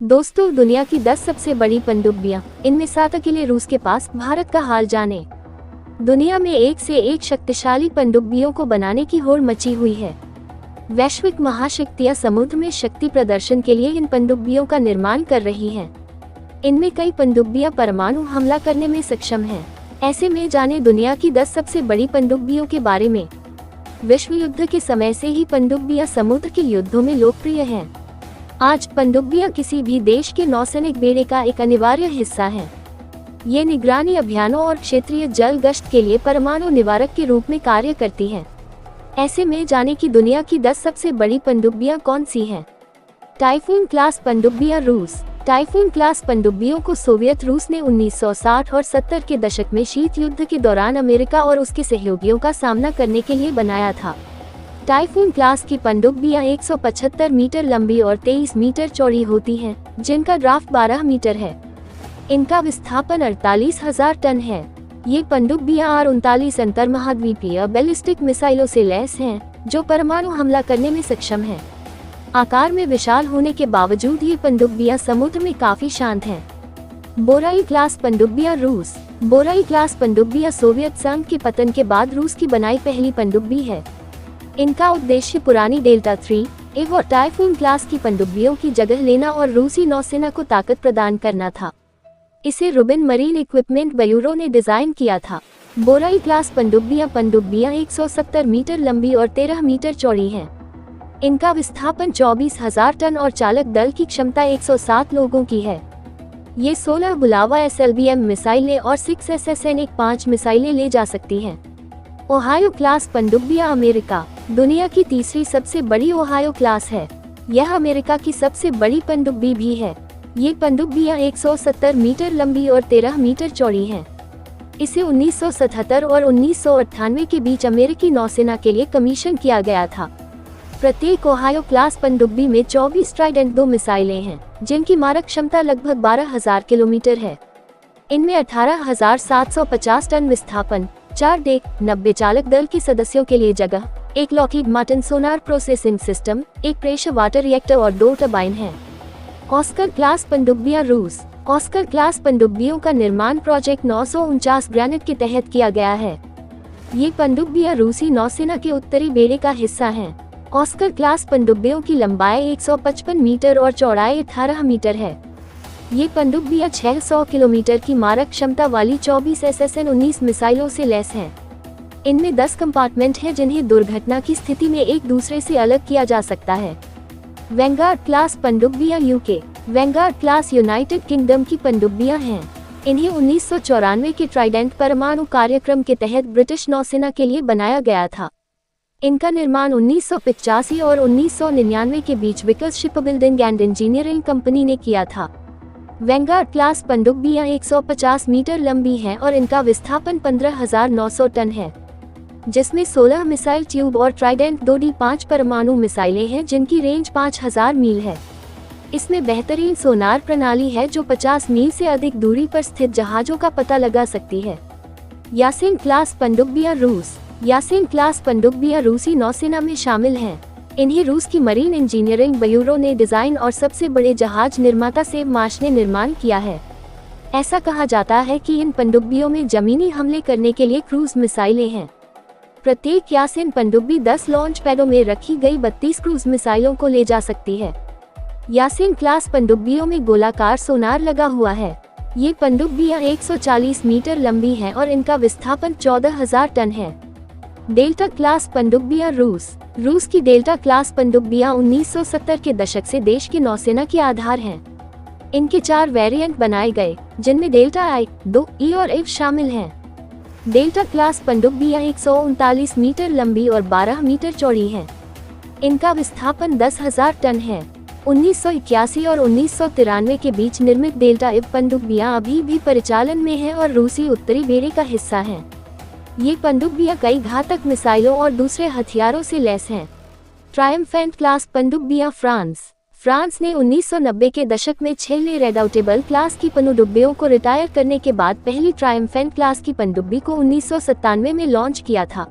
दोस्तों, दुनिया की 10 सबसे बड़ी पनडुब्बियां, इनमें 7 अकेले रूस के पास। भारत का हाल जाने। दुनिया में एक से एक शक्तिशाली पनडुब्बियों को बनाने की होड़ मची हुई है। वैश्विक महाशक्तियां समुद्र में शक्ति प्रदर्शन के लिए इन पनडुब्बियों का निर्माण कर रही हैं। इनमें कई पनडुब्बियां परमाणु हमला करने में सक्षम हैं। ऐसे में जाने दुनिया की 10 सबसे बड़ी पनडुब्बियों के बारे में। विश्व युद्ध के समय से ही पनडुब्बियां समुद्र के युद्धों में लोकप्रिय हैं। आज पनडुब्बियां किसी भी देश के नौसैनिक बेड़े का एक अनिवार्य हिस्सा हैं। ये निगरानी अभियानों और क्षेत्रीय जल गश्त के लिए परमाणु निवारक के रूप में कार्य करती हैं। ऐसे में जाने की दुनिया की 10 सबसे बड़ी पनडुब्बियां कौन सी हैं। टाइफून क्लास पनडुब्बियां रूस। टाइफून क्लास पनडुब्बियों को सोवियत रूस ने 1960 और 70 के दशक में शीत युद्ध के दौरान अमेरिका और उसके सहयोगियों का सामना करने के लिए बनाया था। टाइफून क्लास की पनडुब्बियां 175 मीटर लंबी और 23 मीटर चौड़ी होती हैं, जिनका ड्राफ्ट 12 मीटर है। इनका विस्थापन 48,000 टन है। ये पनडुब्बियां R-39 अंतर्महाद्वीपीय बैलिस्टिक मिसाइलों से लैस हैं, जो परमाणु हमला करने में सक्षम हैं। आकार में विशाल होने के बावजूद ये पनडुब्बियां समुद्र में काफी शांत हैं। बोराई क्लास पनडुब्बियां रूस। बोराई क्लास पनडुब्बियां सोवियत संघ के पतन के बाद रूस की बनाई पहली पनडुब्बी है। इनका उद्देश्य पुरानी डेल्टा 3 और टाइफून क्लास की पनडुब्बियों की जगह लेना और रूसी नौसेना को ताकत प्रदान करना था। इसे रुबिन मरीन इक्विपमेंट ब्यूरो ने डिजाइन किया था। बोराई क्लास पनडुब्बियां 170 मीटर लंबी और 13 मीटर चौड़ी हैं। इनका विस्थापन 24,000 टन और चालक दल की क्षमता 107 लोगों की है। ये 16 बुलावा SLBM मिसाइलें और 6SSN-15 मिसाइलें ले जा सकती हैं। ओहायो क्लास पनडुब्बियां अमेरिका। दुनिया की तीसरी सबसे बड़ी ओहायो क्लास है। यह अमेरिका की सबसे बड़ी पनडुब्बी भी है। ये पनडुब्बियां 170 मीटर लंबी और 13 मीटर चौड़ी हैं। इसे 1977 और 1998 के बीच अमेरिकी नौसेना के लिए कमीशन किया गया था। प्रत्येक ओहायो क्लास पनडुब्बी में 24 ट्राइडेंट 2 मिसाइलें हैं, जिनकी मारक क्षमता लगभग 12,000 किलोमीटर है। इनमें 18,750 टन विस्थापन, 4 डेक, 90 चालक दल के सदस्यों के लिए जगह, एक लॉकहीड मार्टिन सोनार प्रोसेसिंग सिस्टम, एक प्रेशर वाटर रिएक्टर और 2 टरबाइन हैं। ऑस्कर क्लास पनडुब्बियां रूस। ऑस्कर क्लास पनडुब्बियों का निर्माण प्रोजेक्ट 949 ग्रेनेड के तहत किया गया है। ये पनडुब्बियां रूसी नौसेना के उत्तरी बेड़े का हिस्सा हैं। ऑस्कर क्लास पनडुब्बियों की लंबाई 155 मीटर और चौड़ाई 18 मीटर है। ये पनडुब्बियां 600 किलोमीटर की मारक क्षमता वाली 24 SSN-19 मिसाइलों से लैस हैं। इनमें 10 कंपार्टमेंट हैं, जिन्हें दुर्घटना की स्थिति में एक दूसरे से अलग किया जा सकता है। वैंगार्ड क्लास पनडुब्बियां UK. Vanguard class United Kingdom की पनडुब्बियां हैं। इन्हें 1994 के ट्राइडेंट परमाणु कार्यक्रम के तहत ब्रिटिश नौसेना के लिए बनाया गया था। इनका निर्माण 1985 और 1999 के बीच Vickers shipbuilding and engineering company ने किया था। वैंगार्ड क्लास पनडुब्बियां 150 मीटर लंबी हैं और इनका विस्थापन 15,900 टन है, जिसमें 16 मिसाइल ट्यूब और ट्राइडेंट 2D5 परमाणु मिसाइलें हैं, जिनकी रेंज 5,000 मील है। इसमें बेहतरीन सोनार प्रणाली है, जो 50 मील से अधिक दूरी पर स्थित जहाजों का पता लगा सकती है। यासीन क्लास पनडुब्बियां रूस। यासीन क्लास पनडुब्बियां रूसी नौसेना में शामिल हैं। इन्हें रूस की मरीन इंजीनियरिंग ब्यूरो ने डिजाइन और सबसे बड़े जहाज निर्माता सेवमाश ने निर्माण किया है। ऐसा कहा जाता है कि इन पनडुब्बियों में जमीनी हमले करने के लिए क्रूज मिसाइलें हैं। प्रत्येक यासीन पनडुब्बी 10 लॉन्च पैडों में रखी गई 32 क्रूज मिसाइलों को ले जा सकती है। यासीन क्लास पनडुब्बियों में गोलाकार सोनार लगा हुआ है। ये पनडुब्बियां 140 मीटर लंबी हैं और इनका विस्थापन 14,000 टन है। डेल्टा क्लास पनडुब्बियां रूस। रूस की डेल्टा क्लास पनडुब्बियां 1970 के दशक से देश की नौसेना की आधार हैं। इनके 4 वेरिएंट बनाए गए, जिनमें डेल्टा I, 2, E और F शामिल हैं। डेल्टा क्लास पनडुब्बियां 139 मीटर लंबी और 12 मीटर चौड़ी हैं। इनका विस्थापन 10,000 टन है। 1981 और 1993 के बीच निर्मित डेल्टा F पनडुब्बियां अभी भी परिचालन में हैं और रूसी उत्तरी बेड़े का हिस्सा हैं। ये पनडुब्बियां कई घातक मिसाइलों और दूसरे हथियारों से लैस हैं। ट्रायम्फेंट क्लास पनडुब्बियां फ्रांस। फ्रांस ने 1990 के दशक में 6 रेडाउटेबल क्लास की पनडुब्बियों को रिटायर करने के बाद पहली ट्रायम्फेंट क्लास की पनडुब्बी को 1997 में लॉन्च किया था।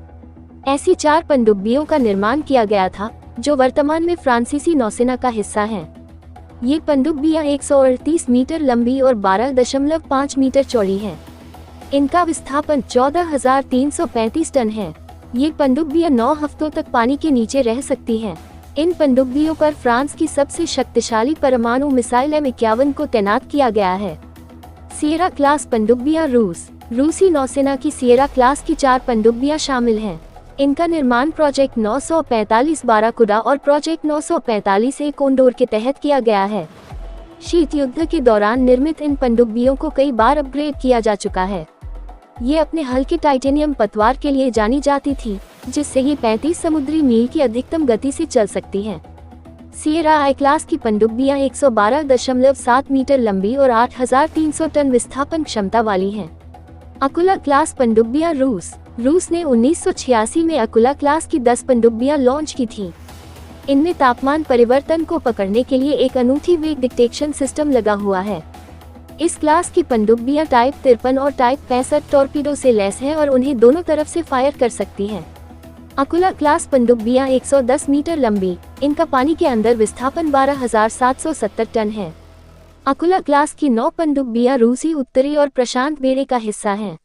ऐसी 4 पनडुब्बियों का निर्माण किया गया था, जो वर्तमान में फ्रांसीसी नौसेना का हिस्सा हैं। ये पनडुब्बियां 138 मीटर लंबी और 12.5 मीटर चौड़ी हैं। इनका विस्थापन 14,335 टन है। ये पनडुब्बियां 9 हफ्तों तक पानी के नीचे रह सकती हैं। इन पनडुब्बियों पर फ्रांस की सबसे शक्तिशाली परमाणु मिसाइल M51 को तैनात किया गया है। सियरा क्लास पनडुब्बियां रूसी नौसेना की सियरा क्लास की 4 पनडुब्बियां शामिल हैं। इनका निर्माण प्रोजेक्ट 945 बाराकुडा और प्रोजेक्ट 945 ए कोंडोर के तहत किया गया है। शीत युद्ध के दौरान निर्मित इन पनडुब्बियों को कई बार अपग्रेड किया जा चुका है। ये अपने हल्के टाइटेनियम पतवार के लिए जानी जाती थी, जिससे ये 35 समुद्री मील की अधिकतम गति से चल सकती हैं। सियरा आई क्लास की पनडुब्बियां 112.7 मीटर लंबी और 8,300 टन विस्थापन क्षमता वाली हैं। अकुला क्लास पनडुब्बियां रूस ने 1986 में अकुला क्लास की 10 पनडुब्बियां लॉन्च की थीं। इनमें तापमान परिवर्तन को पकड़ने के लिए एक अनूठी वेग डिटेक्शन सिस्टम लगा हुआ है। इस क्लास की पनडुब्बियां टाइप 53 और टाइप 65 टॉर्पीडो से लैस हैं और उन्हें दोनों तरफ से फायर कर सकती हैं। अकुला क्लास पनडुब्बियां 110 मीटर लंबी, इनका पानी के अंदर विस्थापन 12,770 टन है। अकुला क्लास की 9 पनडुब्बियां रूसी उत्तरी और प्रशांत बेड़े का हिस्सा हैं।